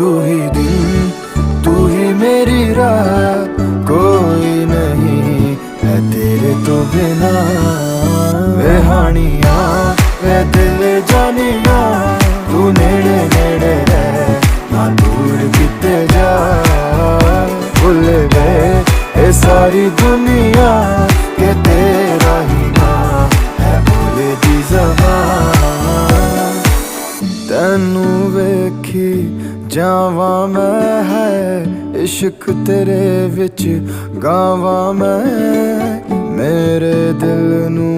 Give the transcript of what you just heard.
तू ही दिन, तू ही मेरी रात, कोई नहीं है तेरे तो बिना। वे हानिया वे दिल जानिया, तू नेड़े नेड़े रह ना दूर किते जा। भुल गए ये सारी दुनिया के तेरा ही ना है बोले दी ज़बान। तैनू वेखी जावा मैं है इश्क तेरे विच गावा मैं, मेरे दिल नू